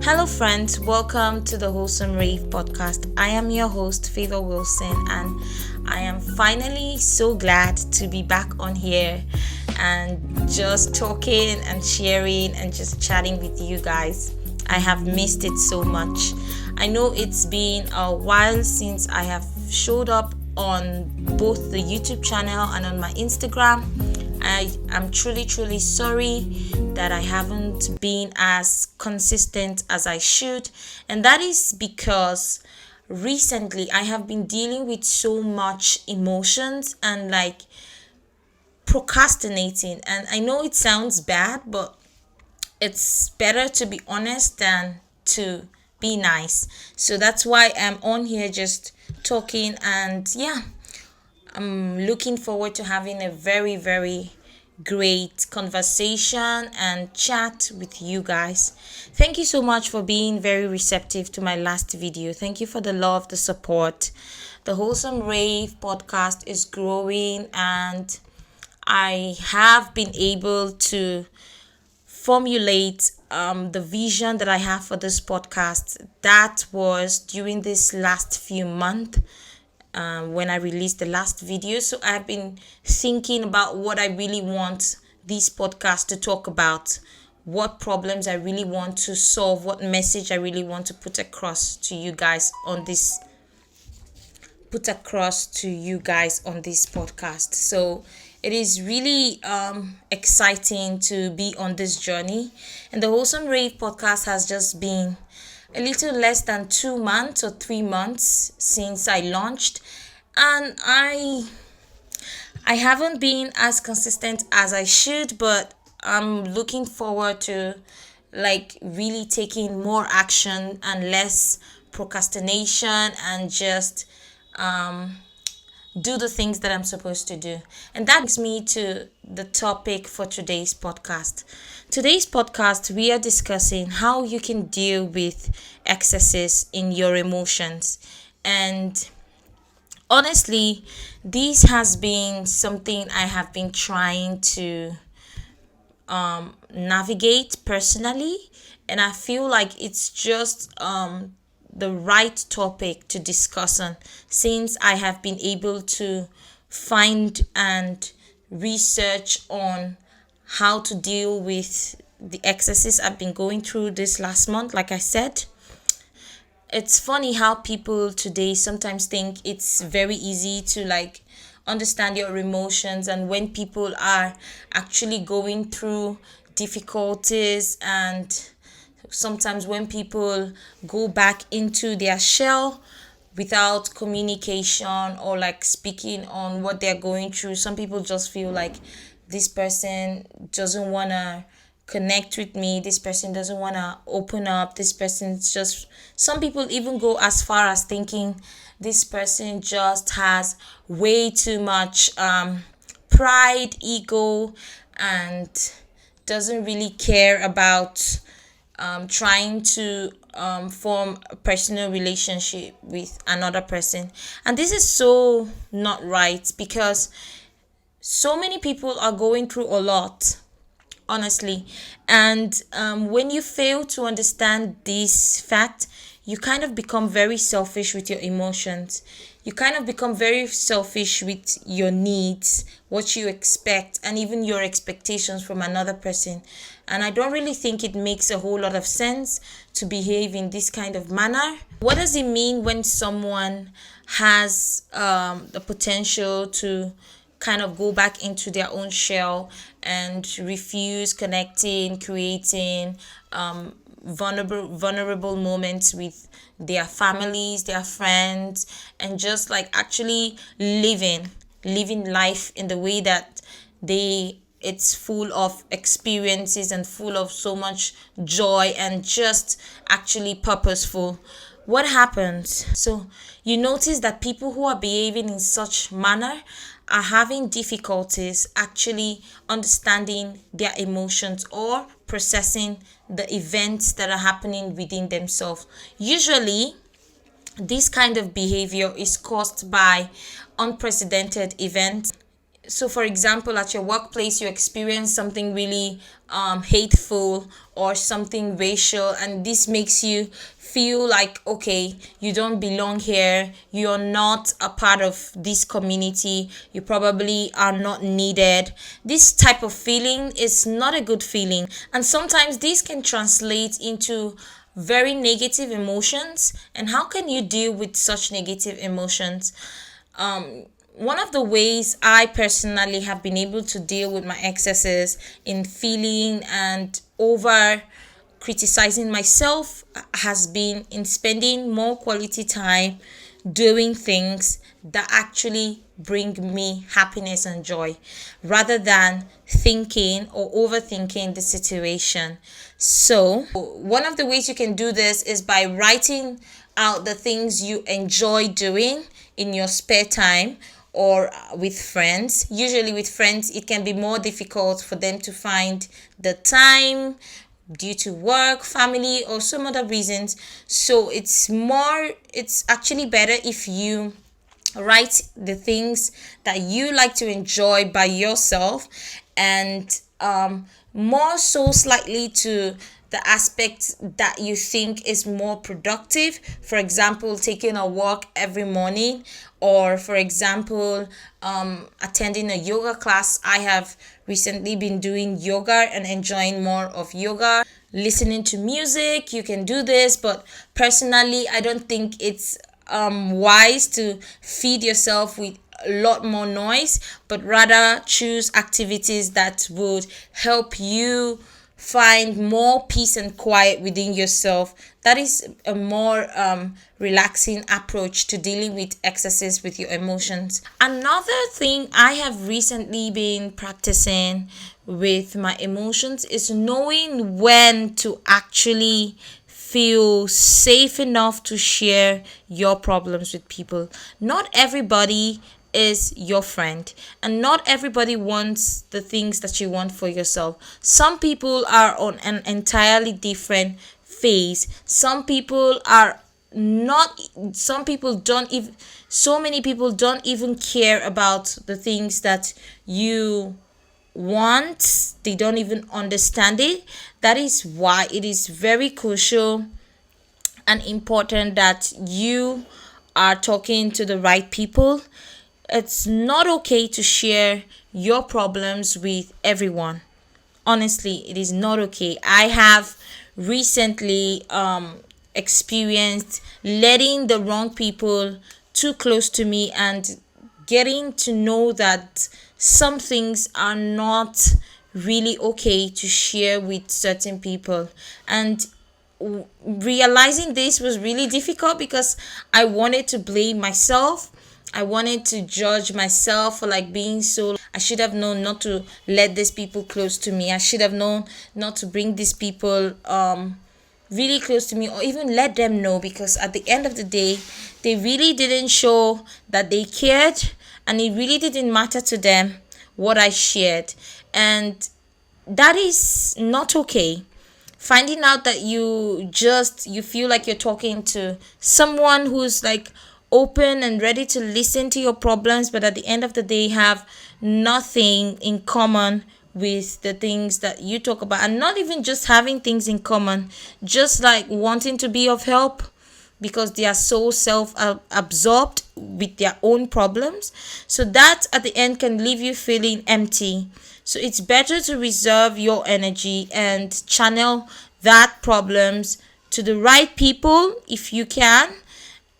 Hello, friends. Welcome to the Wholesome Rave podcast. I am your host, fayvohwilson, and I am finally so glad to be back on here and just talking and sharing and just chatting with you guys. I have missed it so much. I know it's been a while since I have showed up on both the YouTube channel and on my Instagram. I am truly sorry that I haven't been as consistent as I should, and that is because recently I have been dealing with so much emotions and procrastinating. And I know it sounds bad, but it's better to be honest than to be nice. So that's why I'm on here just talking, and I'm looking forward to having a very great conversation and chat with you guys. Thank you so much for being very receptive to my last video. Thank you for the love, the support. The Wholesome Rave podcast is growing, and I have been able to formulate the vision that I have for this podcast. That was during this last few months when I released the last video. So I've been thinking about what I really want this podcast to talk about, what problems I really want to solve, what message I really want to put across to you guys on this podcast. So it is really exciting to be on this journey. And the Wholesome Rave podcast has just been a little less than 2 months or 3 months since I launched, and I haven't been as consistent as I should, but I'm looking forward to really taking more action and less procrastination and just do the things that I'm supposed to do. And that brings me to the topic for today's podcast. Today's podcast, we are discussing how you can deal with excesses in your emotions. And honestly, this has been something I have been trying to navigate personally. And I feel like it's just the right topic to discuss on, since I have been able to find and research on how to deal with the excesses I've been going through this last month. Like I said, it's funny how people today sometimes think it's very easy to understand your emotions, and when people are actually going through difficulties, and sometimes when people go back into their shell without communication or speaking on what they're going through, some people just feel like this person doesn't want to connect with me, this person doesn't want to open up, this person's just, some people even go as far as thinking this person just has way too much pride, ego, and doesn't really care about trying to form a personal relationship with another person. And this is so not right, because so many people are going through a lot, honestly. And when you fail to understand this fact, you kind of become very selfish with your emotions. You kind of become very selfish with your needs, what you expect, and even your expectations from another person. And I don't really think it makes a whole lot of sense to behave in this kind of manner. What does it mean when someone has the potential to kind of go back into their own shell and refuse connecting, creating vulnerable moments with their families, their friends, and just actually living life in the way that it's full of experiences and full of so much joy and just actually purposeful? What happens? So you notice that people who are behaving in such manner are having difficulties actually understanding their emotions or processing the events that are happening within themselves. Usually, this kind of behavior is caused by unprecedented events So for example, at your workplace you experience something really hateful or something racial, and this makes you feel like, okay, you don't belong here, you're not a part of this community, you probably are not needed. This type of feeling is not a good feeling, and sometimes this can translate into very negative emotions. And how can you deal with such negative emotions? One of the ways I personally have been able to deal with my excesses in feeling and over criticizing myself has been in spending more quality time doing things that actually bring me happiness and joy, rather than thinking or overthinking the situation. So one of the ways you can do this is by writing out the things you enjoy doing in your spare time, or with friends. Usually with friends it can be more difficult for them to find the time due to work, family, or some other reasons. So it's actually better if you write the things that you like to enjoy by yourself, and more so slightly to the aspect that you think is more productive. For example, taking a walk every morning, or for example, attending a yoga class. I have recently been doing yoga and enjoying more of yoga. Listening to music, you can do this, but personally I don't think it's wise to feed yourself with a lot more noise, but rather choose activities that would help you find more peace and quiet within yourself. That is a more relaxing approach to dealing with excesses with your emotions. Another thing I have recently been practicing with my emotions is knowing when to actually feel safe enough to share your problems with people. Not everybody is your friend, and not everybody wants the things that you want for yourself. Some people are on an entirely different phase. Some people are not, some people don't even, so many people don't even care about the things that you want. They don't even understand it. That is why it is very crucial and important that you are talking to the right people. It's not okay to share your problems with everyone. Honestly, it is not okay. I have recently experienced letting the wrong people too close to me, and getting to know that some things are not really okay to share with certain people. And realizing this was really difficult because I wanted to blame myself. I wanted to judge myself for like being so. I should have known not to let these people close to me. I should have known not to bring these people really close to me, or even let them know, because at the end of the day they really didn't show that they cared, and it really didn't matter to them what I shared. And that is not okay. Finding out that you feel like you're talking to someone who's like open and ready to listen to your problems, but at the end of the day have nothing in common with the things that you talk about, and not even just having things in common, just like wanting to be of help because they are so self absorbed with their own problems. So that at the end can leave you feeling empty. So it's better to reserve your energy and channel that problems to the right people if you can,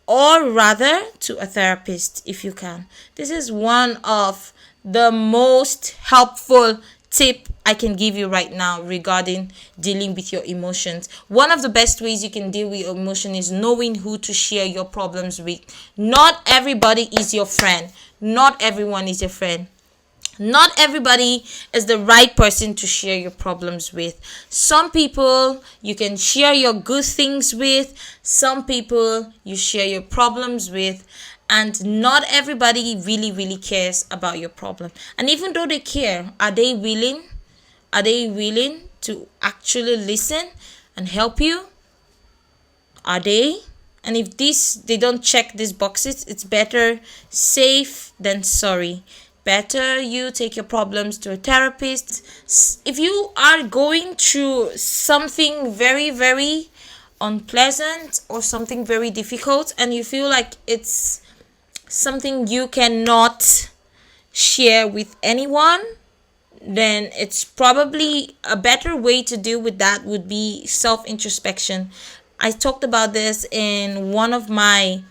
or rather to a therapist if you can. This is one of the most helpful tip I can give you right now regarding dealing with your emotions. One of the best ways you can deal with your emotion is knowing who to share your problems with. Not everybody is your friend. Not everyone is your friend. Not everybody is the right person to share your problems with. Some people you can share your good things with, some people you share your problems with, and not everybody really cares about your problem. And even though they care, are they willing? Are they willing to actually listen and help you? Are they? And if they don't check these boxes, it's better safe than sorry. better you take your problems to a therapist. If you are going through something very, very unpleasant or something very difficult and you feel like it's something you cannot share with anyone, then it's probably a better way to deal with that would be self introspection. I talked about this in one of my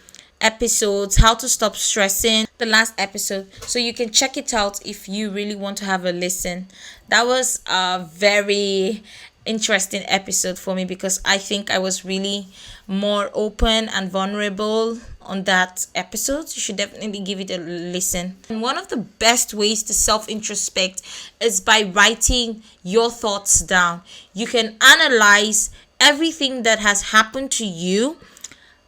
episodes, how to stop stressing, the last episode, so you can check it out if you really want to have a listen. That was a very interesting episode for me because I think I was really more open and vulnerable on that episode. You should definitely give it a listen. And one of the best ways to self introspect is by writing your thoughts down. You can analyze everything that has happened to you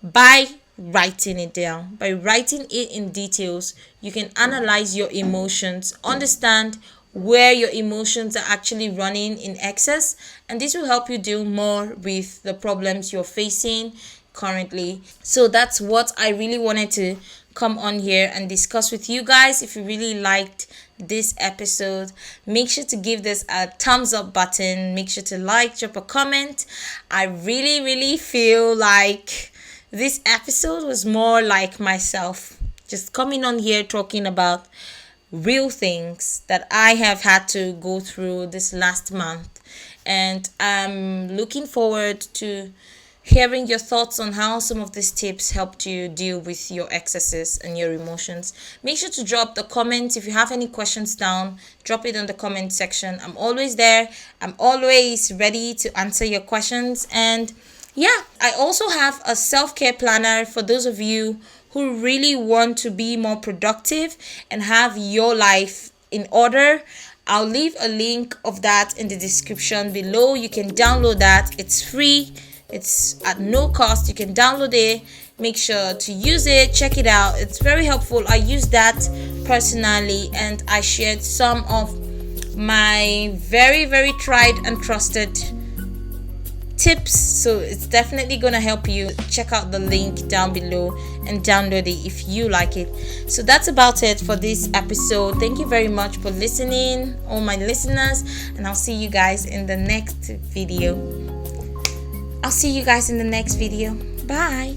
by writing it down. By writing it in details, you can analyze your emotions, understand where your emotions are actually running in excess, and this will help you deal more with the problems you're facing currently. So that's what I really wanted to come on here and discuss with you guys. If you really liked this episode, make sure to give this a thumbs up button, make sure to like, drop a comment. I really feel like this episode was more like myself, just coming on here talking about real things that I have had to go through this last month. And I'm looking forward to hearing your thoughts on how some of these tips helped you deal with your excesses and your emotions. Make sure to drop the comments. If you have any questions down, drop it in the comment section. I'm always there. I'm always ready to answer your questions. And yeah, I also have a self-care planner for those of you who really want to be more productive and have your life in order. I'll leave a link of that in the description below. You can download that. It's free. It's at no cost. You can download it. Make sure to use it. Check it out. It's very helpful. I use that personally, and I shared some of my very tried and trusted tips, so it's definitely gonna help you. Check out the link down below and download it if you like it. So that's about it for this episode. Thank you very much for listening, all my listeners, and I'll see you guys in the next video. Bye.